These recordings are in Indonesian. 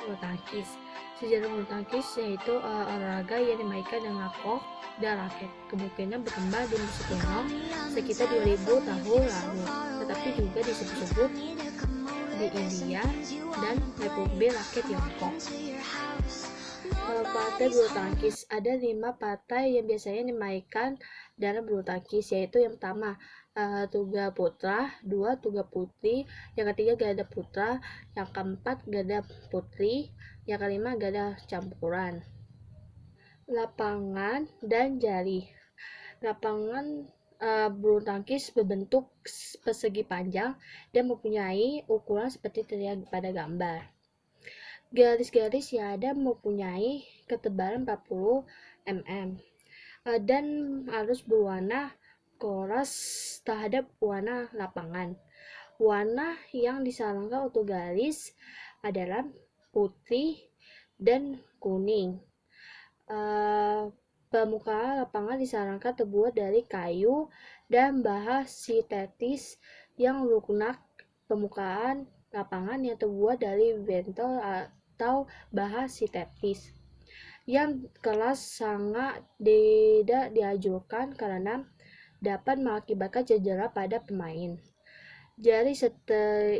bulu tangkis. Sejarah bulu tangkis yaitu olahraga yang dimainkan dengan kok dan raket. Kemungkinan berkembang di musim kuno sekitar 2000 tahun lalu, tetapi juga disebut-sebut di India dan Republik Rakyat Tiongkok. Partai bulu tangkis ada 5 partai yang biasanya dimainkan dalam bulu tangkis, yaitu yang pertama tunggal putra, 2 tunggal putri, yang ketiga ganda putra, yang keempat ganda putri, yang kelima ganda campuran. Lapangan dan jari. Lapangan bulu tangkis berbentuk persegi panjang dan mempunyai ukuran seperti terlihat pada gambar. Garis-garis yang ada mempunyai ketebalan 40 mm dan harus berwarna koras terhadap warna lapangan. Warna yang disarankan untuk garis adalah putih dan kuning. Permukaan lapangan disarankan terbuat dari kayu dan bahan sintetis yang lunak. Permukaan lapangan yang terbuat dari bentol atau bahan sintetis yang keras sangat tidak dianjurkan karena dapat mengakibatkan cedera pada pemain. Jari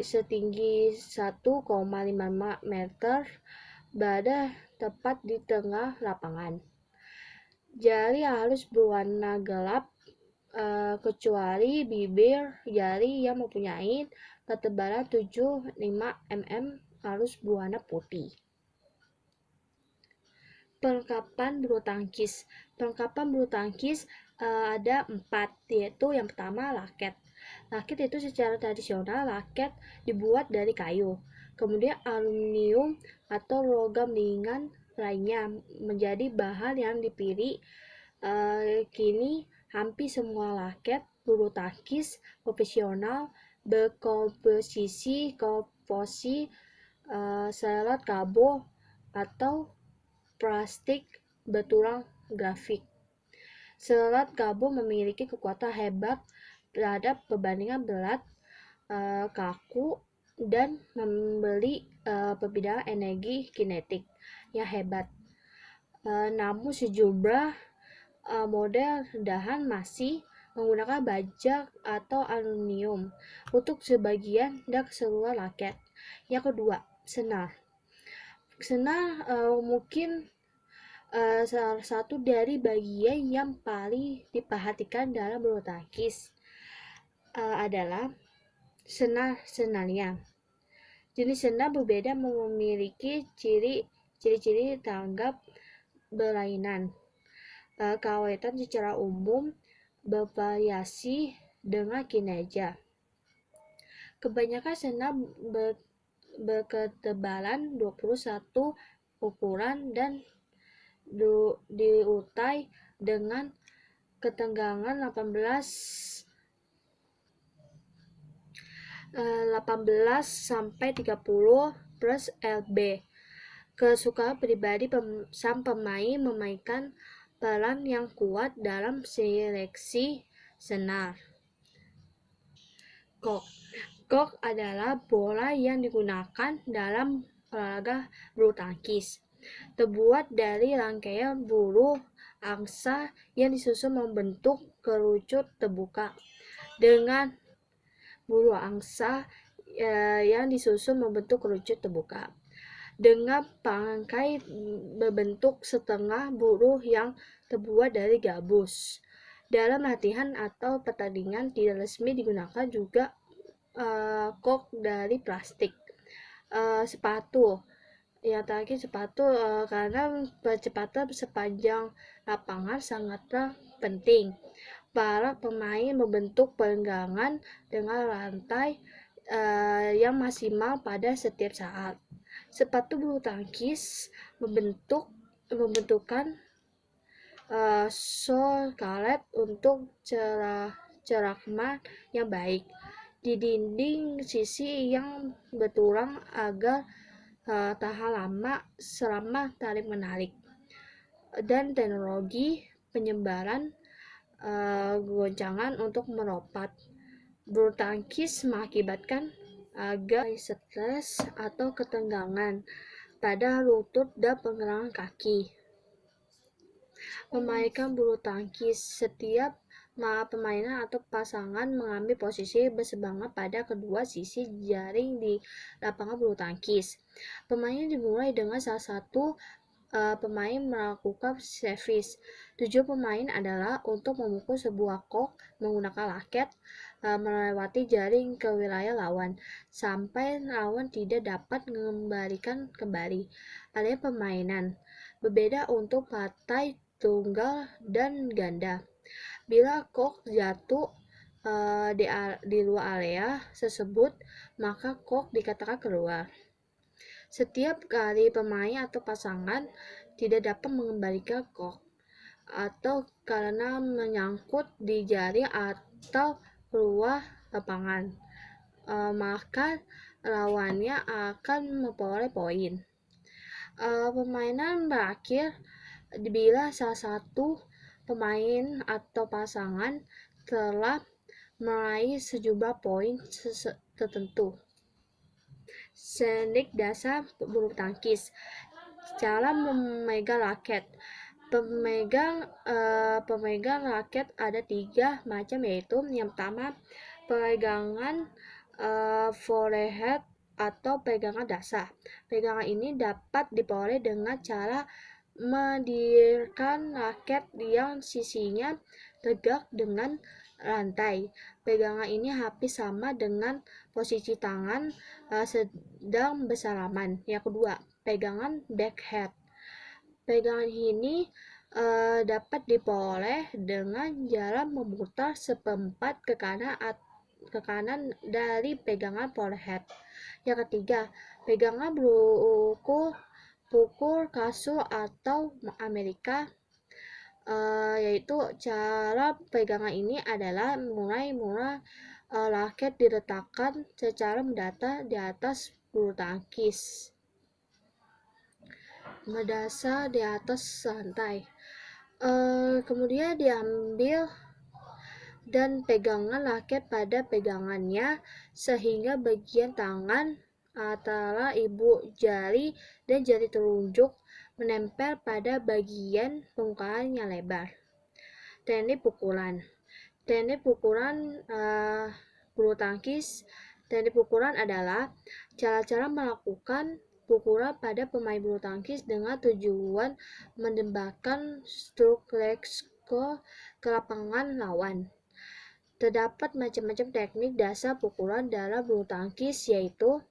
setinggi 1,5 meter berada tepat di tengah lapangan. Jari harus berwarna gelap kecuali bibir jari yang mempunyai ketebalan 75 mm harus berwarna putih. Perlengkapan bulu tangkis. Perlengkapan bulu tangkis ada 4, yaitu yang pertama raket. Raket itu secara tradisional raket dibuat dari kayu. Kemudian aluminium atau logam ringan lainnya menjadi bahan yang dipilih. Kini hampir semua raket bulu tangkis profesional berkomposisi komposi serat karbon atau plastik bertulang grafik. Serat karbon memiliki kekuatan hebat terhadap perbandingan berat, kaku, dan memberi perbedaan energi kinetik yang hebat. Namun sejumlah model rendahan masih menggunakan baja atau aluminium untuk sebagian dan keseluruhan raket. Yang kedua, senar. Senar mungkin salah satu dari bagian yang paling diperhatikan dalam bulu tangkis adalah senarnya. Jenis senar berbeda memiliki ciri-ciri tanggap berlainan. Kawetan secara umum bervariasi dengan kinerja. Kebanyakan senar berketebalan 21 ukuran dan diutai dengan ketenggangan 18 sampai 30 plus lb. Kesukaan pribadi sang pemain memainkan peran yang kuat dalam seleksi senar. Kok. Kok adalah bola yang digunakan dalam olahraga bulu tangkis. Terbuat dari rangkaian bulu angsa yang disusun membentuk kerucut terbuka. Dengan bulu angsa yang disusun membentuk kerucut terbuka. Dengan pangkai berbentuk setengah bulu yang terbuat dari gabus. Dalam latihan atau pertandingan tidak resmi digunakan juga kok dari plastik. Sepatu. Yang terakhir sepatu, karena percepatan sepanjang lapangan sangatlah penting. Para pemain membentuk perenggangan dengan rantai yang maksimal pada setiap saat. Sepatu bulu tangkis membentukkan sol karet untuk cerakman yang baik di dinding sisi yang bertulang agar tahan lama selama tarik menarik, dan teknologi penyebaran goncangan untuk melompat. Bulu tangkis mengakibatkan agak stres atau ketegangan pada lutut dan pergelangan kaki. Memainkan bulu tangkis. Setiap pemainan atau pasangan mengambil posisi berseberangan pada kedua sisi jaring di lapangan bulu tangkis. Permainan dimulai dengan salah satu pemain melakukan servis. Tujuan pemain adalah untuk memukul sebuah kok menggunakan raket melewati jaring ke wilayah lawan sampai lawan tidak dapat mengembalikan kembali. Area permainan berbeda untuk partai tunggal dan ganda. Bila kok jatuh di luar area tersebut, maka kok dikatakan keluar. Setiap kali pemain atau pasangan tidak dapat mengembalikan kok atau karena menyangkut di jaring atau keluar lapangan, maka lawannya akan memperoleh poin. Permainan berakhir bila salah satu pemain atau pasangan telah meraih sejumlah poin tertentu. Teknik dasar bulu tangkis. Cara memegang raket. Pemegang raket ada 3 macam, yaitu yang pertama pegangan forehead atau pegangan dasar. Pegangan ini dapat diperoleh dengan cara mendirikan raket yang sisinya tegak dengan lantai. Pegangan ini hampir sama dengan posisi tangan sedang bersalaman. Yang kedua, pegangan backhand. Pegangan ini dapat diperoleh dengan cara memutar seperempat ke kanan dari pegangan forehead. Yang ketiga, pegangan pukul kasur atau Amerika, yaitu cara pegangan ini adalah mulai raket diletakkan secara mendatar di atas bulu tangkis, mendasar di atas lantai, kemudian diambil dan pegangan raket pada pegangannya sehingga bagian tangan antara ibu jari dan jari telunjuk menempel pada bagian permukaan yang lebar. Teknik pukulan. Teknik pukulan bulu tangkis. Teknik pukulan adalah cara-cara melakukan pukulan pada pemain bulu tangkis dengan tujuan menembakkan stroke leg ke lapangan lawan. Terdapat macam-macam teknik dasar pukulan dalam bulu tangkis, yaitu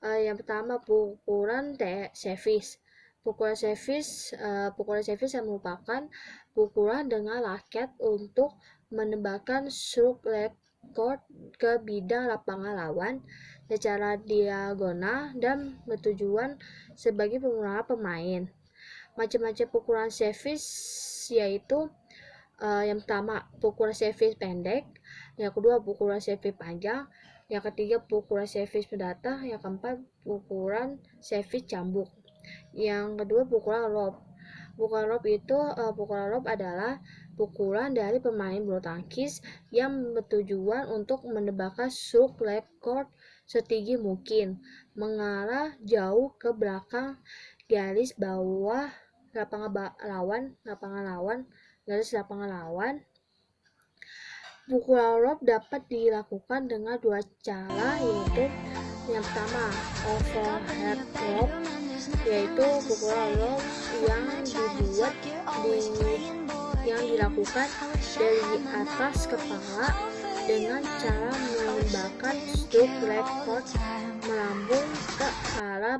yang pertama pukulan servis. Pukulan servis yang merupakan pukulan dengan raket untuk menembakkan stroke leg ke bidang lapangan lawan secara diagonal dan bertujuan sebagai pengulangan pemain. Macam-macam pukulan servis yaitu yang pertama pukulan servis pendek, yang kedua pukulan servis panjang, yang ketiga pukulan servis mendatar, yang keempat pukulan servis cambuk, yang kedua pukulan lob. Pukulan lob adalah pukulan dari pemain bulu tangkis yang bertujuan untuk menembakkan stroke leg setinggi mungkin mengarah jauh ke belakang garis bawah lapangan lawan. Pukulan lob dapat dilakukan dengan 2 cara, yaitu yang pertama overhead lob, yaitu pukulan lob yang dilakukan dari atas kepala dengan cara menembakkan stroke leg melambung ke arah